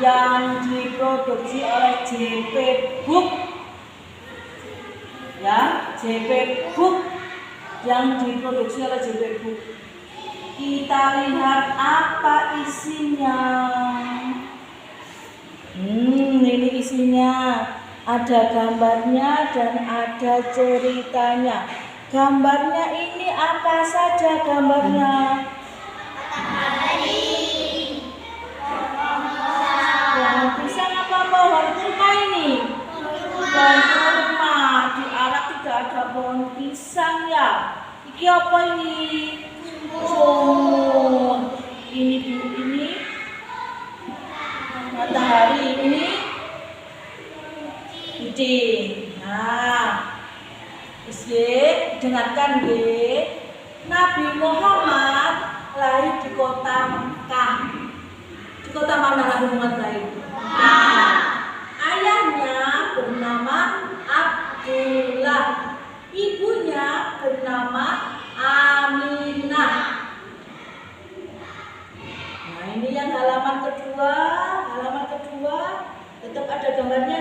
yang diproduksi oleh JP Book. Ya, JP Book yang diproduksi oleh JP Book. Kita lihat apa isinya. Ini isinya. Ada gambarnya dan ada ceritanya. Gambarnya ini apa saja gambarnya? Pohon pisang apa pohon kurma ini? Pohon kurma. Di Arab tidak ada pohon pisang ya. Iki apa ini? Sumur. Ini matahari, ini puting. Nah, dengarkan Nabi Muhammad lahir di kota Mekah. Di kota mana Nabi Muhammad lahir? Ayahnya bernama Abdullah, ibunya bernama Aminah. Nah, ini yang halaman kedua tetap ada gambarnya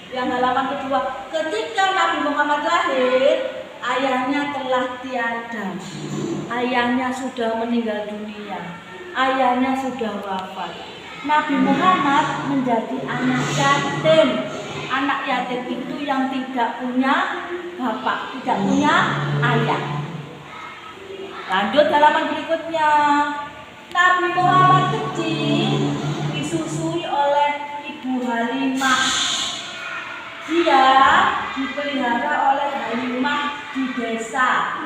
Yang halaman kedua, ketika Nabi Muhammad lahir, ayahnya telah tiada. Ayahnya sudah meninggal dunia. Ayahnya sudah wafat. Nabi Muhammad menjadi anak yatim. Anak yatim itu yang tidak punya bapak, tidak punya ayah. Lanjut halaman berikutnya. Nabi Muhammad kecil disusui oleh Ibu Halimah. Dia dipelihara oleh Halimah di desa.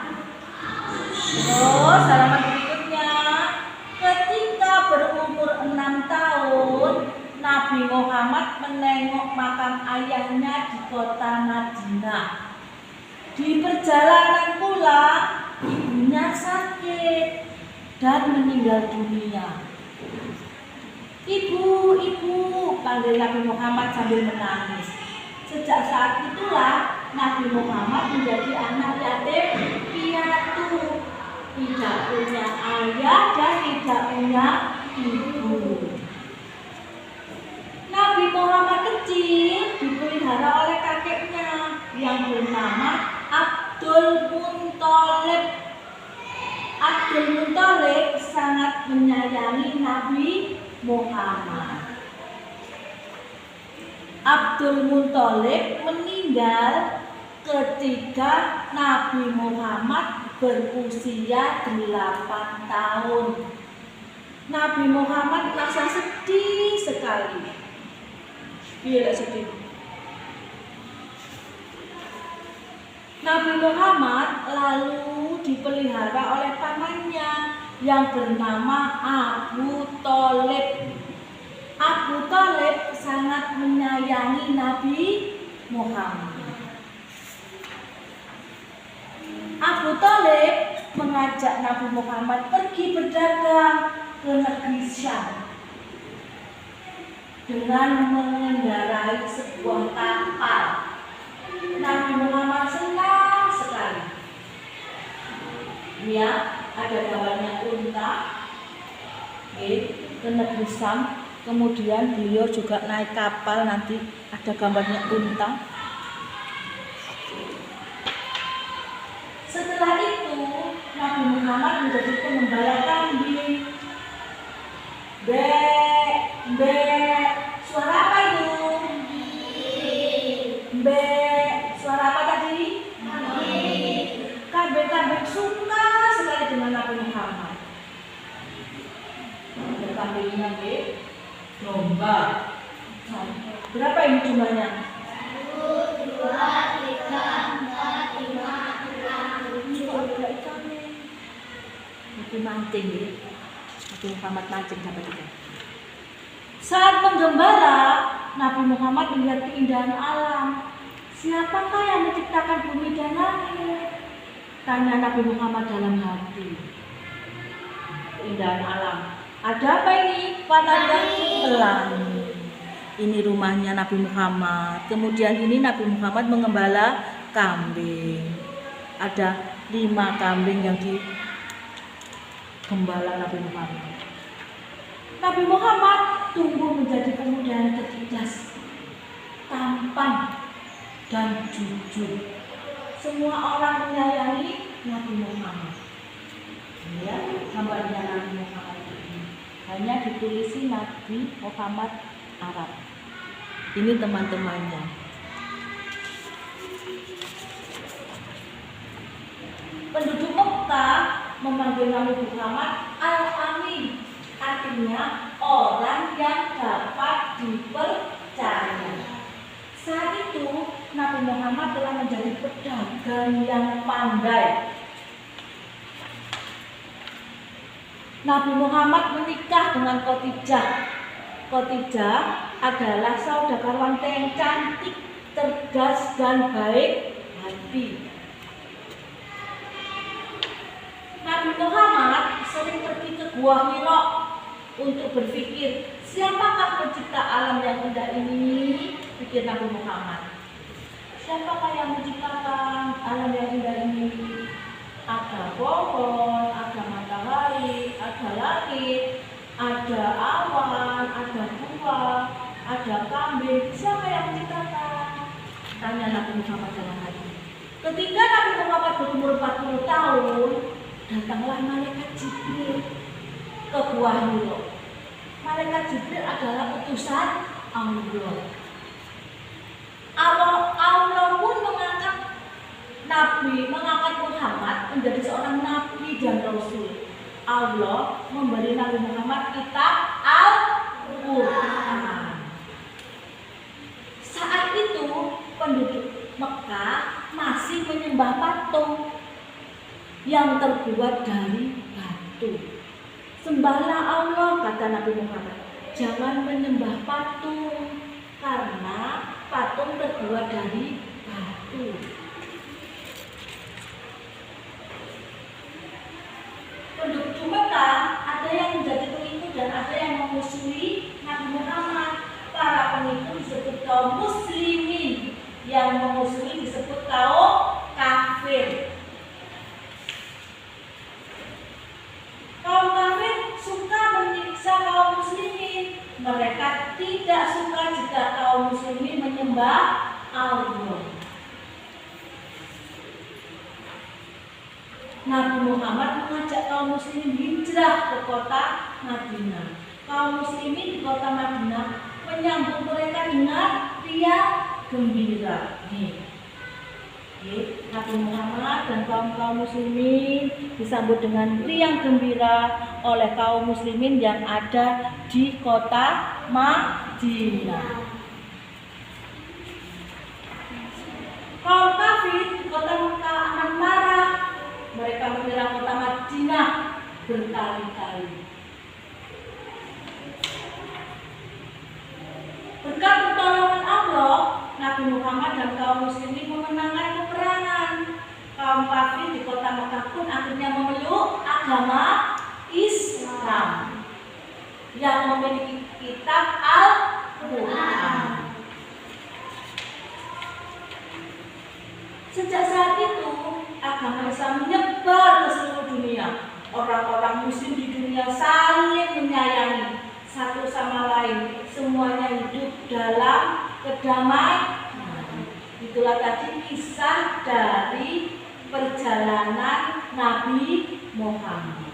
Terus halaman berikutnya, ketika berumur 6 tahun, Nabi Muhammad menengok makam ayahnya di kota Madinah. Di perjalanan pulang, ibunya sakit dan meninggal dunia. Ibu, panggil Nabi Muhammad sambil menangis. Sejak saat itulah Nabi Muhammad menjadi anak yatim piatu, tidak punya ayah dan tidak punya ibu. Nabi Muhammad kecil dipelihara oleh kakeknya yang bernama Abdul Muthalib. Abdul Muthalib sangat menyayangi Nabi Muhammad. Abdul Muthalib meninggal ketika Nabi Muhammad berusia 8 tahun. Nabi Muhammad merasa sedih sekali. Iya, sedih. Nabi Muhammad lalu dipelihara oleh pamannya yang bernama Abu Thalib. Abu Thalib sangat menyayangi Nabi Muhammad. Abu Thalib mengajak Nabi Muhammad pergi berdagang ke negeri Syam dengan mengendarai sebuah kapal. Nabi Muhammad senang sekali. Ya, ada gambarnya unta ke negeri Syam. Kemudian beliau juga naik kapal, nanti ada gambarnya unta. Setelah itu Nabi Muhammad menjadi pengembala kambing. Suara apa itu? Suara apa tadi? Kambing suka sekali dengan Nabi Muhammad. Ada kambingnya domba. Berapa ini jumlahnya? 1, 2, 3, 4, 5, 6. Itu mancing Nabi Muhammad mancing dapat ikan. Saat menggembala, Nabi Muhammad melihat keindahan alam. Siapakah yang menciptakan bumi dan langit? Tanya Nabi Muhammad dalam hati. Keindahan alam. Ada apa ini? Pelangi. Ini rumahnya Nabi Muhammad. Kemudian ini Nabi Muhammad mengembala kambing. Ada 5 kambing yang digembala Nabi Muhammad. Nabi Muhammad tumbuh menjadi pemuda yang cerdas, tampan, dan jujur. Semua orang menyayangi Nabi Muhammad. Ya, gambarnya Nabi Muhammad ini hanya ditulisi Nabi Muhammad Arab. Ini teman-temannya. Penduduk Mekah memanggil Nabi Muhammad Al-Amin, artinya orang yang dapat dipercaya. Saat itu Nabi Muhammad telah menjadi pedagang yang pandai. Nabi Muhammad menikah dengan Khadijah. Khadijah adalah saudara wanita yang cantik, cerdas, dan baik hati. Nabi Muhammad sering pergi ke Gua Hira untuk berpikir, siapakah pencipta alam yang indah ini? Pikir Nabi Muhammad. Siapakah yang menciptakan alam yang indah ini? Ada pohon, ada matahari, ada langit, ada awan, ada buah, ada kambing. Siapa yang menciptakan? Tanya Nabi Muhammad dalam hati. Ketika Nabi Muhammad berumur 40 tahun, datanglah malaikat Jibril ke Gua Hira. Malaikat Jibril adalah utusan Allah. Allah pun mengangkat Muhammad menjadi seorang nabi dan rasul. Allah memberi Nabi Muhammad kitab Al-Quran. Saat itu penduduk Mekah masih menyembah patung yang terbuat dari batu. Sembahlah Allah, kata Nabi Muhammad. Jangan menyembah patung, karena patung terbuat dari batu. Penduduk Mekah ada yang menjadi pengikut dan ada yang memusuhi Nabi Muhammad. Para pengikut disebut kaum muslimin, yang memusuhi disebut kaum kafir. Kaum kafir suka menyiksa kaum muslimin. Mereka tidak suka jika kaum muslimin menyembah Allah. Nabi Muhammad mengajak kaum muslimin hijrah ke kota Madinah. Kaum muslimin di kota Madinah menyambut mereka dengan riang gembira. Nabi Muhammad dan kaum muslimin disambut dengan riang gembira oleh kaum muslimin yang ada di kota Madinah. Kaum kafir di kota Mekah akan marah. Mereka menyerang kota Madinah berkali-kali. Berkat pertolongan Allah, Nabi Muhammad dan kaum muslimin memenangkan peperangan. Kaum kafir di kota Mekah pun akhirnya memeluk agama Islam yang memiliki kitab Al-Quran. Sejak saat itu, agama Islam menyebar ke seluruh dunia. Orang-orang muslim di dunia saling menyayangi satu sama lain. Semuanya hidup dalam kedamaian. Itulah tadi kisah dari perjalanan Nabi Muhammad.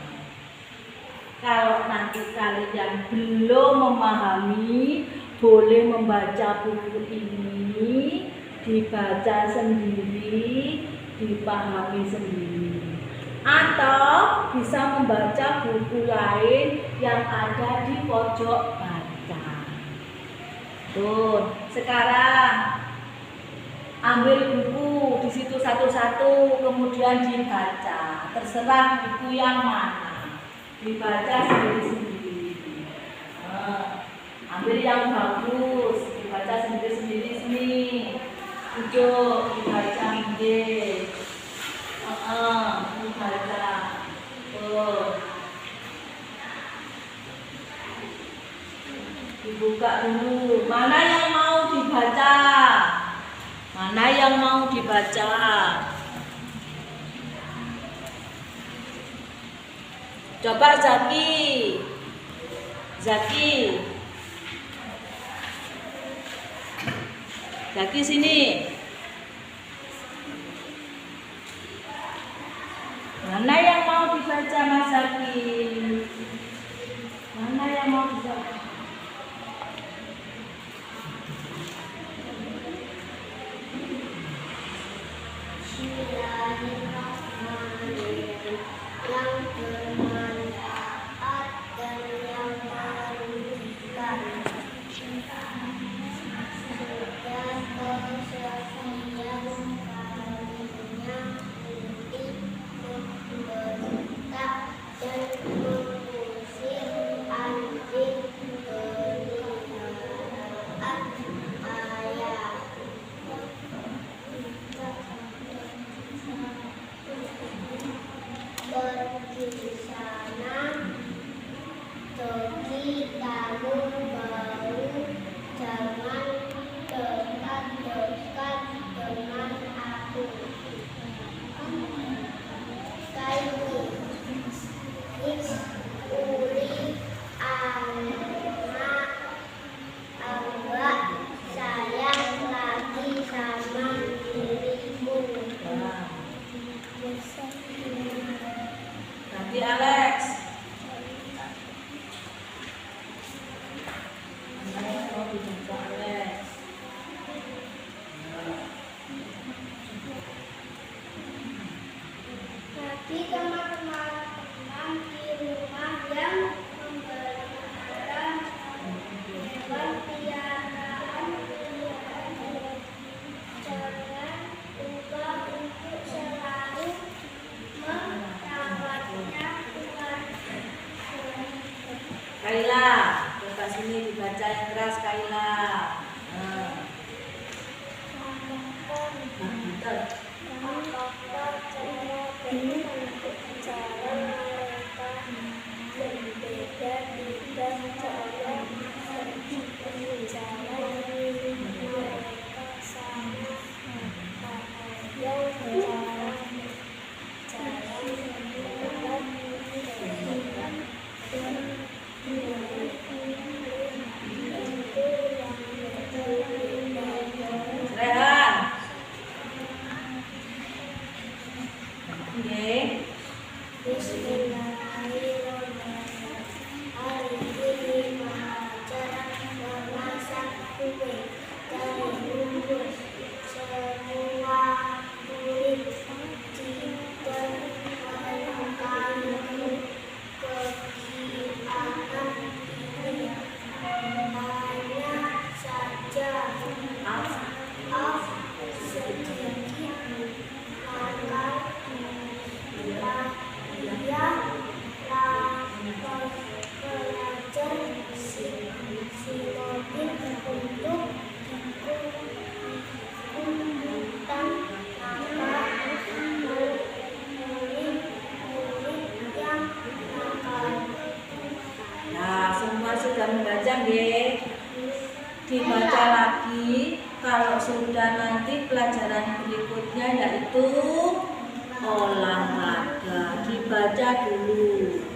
Kalau nanti kalian belum memahami, boleh membaca buku ini, dibaca sendiri, dipahami sendiri, atau bisa membaca buku lain yang ada di pojok baca. Tuh, sekarang ambil buku di situ satu-satu, kemudian dibaca. Terserah buku yang mana, dibaca sendiri-sendiri. Ambil yang bagus, dibaca sendiri-sendiri sini. Ujuk dibaca ide, dibaca, dibuka dulu. Mana yang mau dibaca? Mana yang mau dibaca? Coba Zaki Zaki. Zaki sini. Mana yang mau dibaca Mas Zaki? Mana yang mau dibaca? Bismillahirrahmanirrahim. Yang bermanfaat dan yang merugikan. Sudah kesekian kalinya putih membentak dan mengusir anjing peliharaan ayah. Pergi sana, pergi kamu bau, jangan dekat-dekat dengan aku. Kayu, uli, anak, awak, sayang lagi sama dirimu. Nanti Alex. Mana yang mau dibaca Alex? Bagi teman-teman di rumah yang memelihara hewan piaraan, jangan lupa untuk selalu merawatnya. Kaila, coba sini dibaca yang keras Kaila. Betul. Apakah cara untuk cara mereka berbeda dengan cara mereka sama? Yang cara Rehan. Oke. Bismillahirrahmanirrahim. Hari ini mengajar memasak kue dari bungkus semua kulit tidak menyukai kegiatan ini. Hanya saja sedikit maka dia lapor pelajar si mobil untuk ikutan maka murid yang nakal. Nah, semua sudah membaca nggih. Dibaca lagi kalau sudah nanti pelajaran berikutnya yaitu olahraga. Dibaca dulu.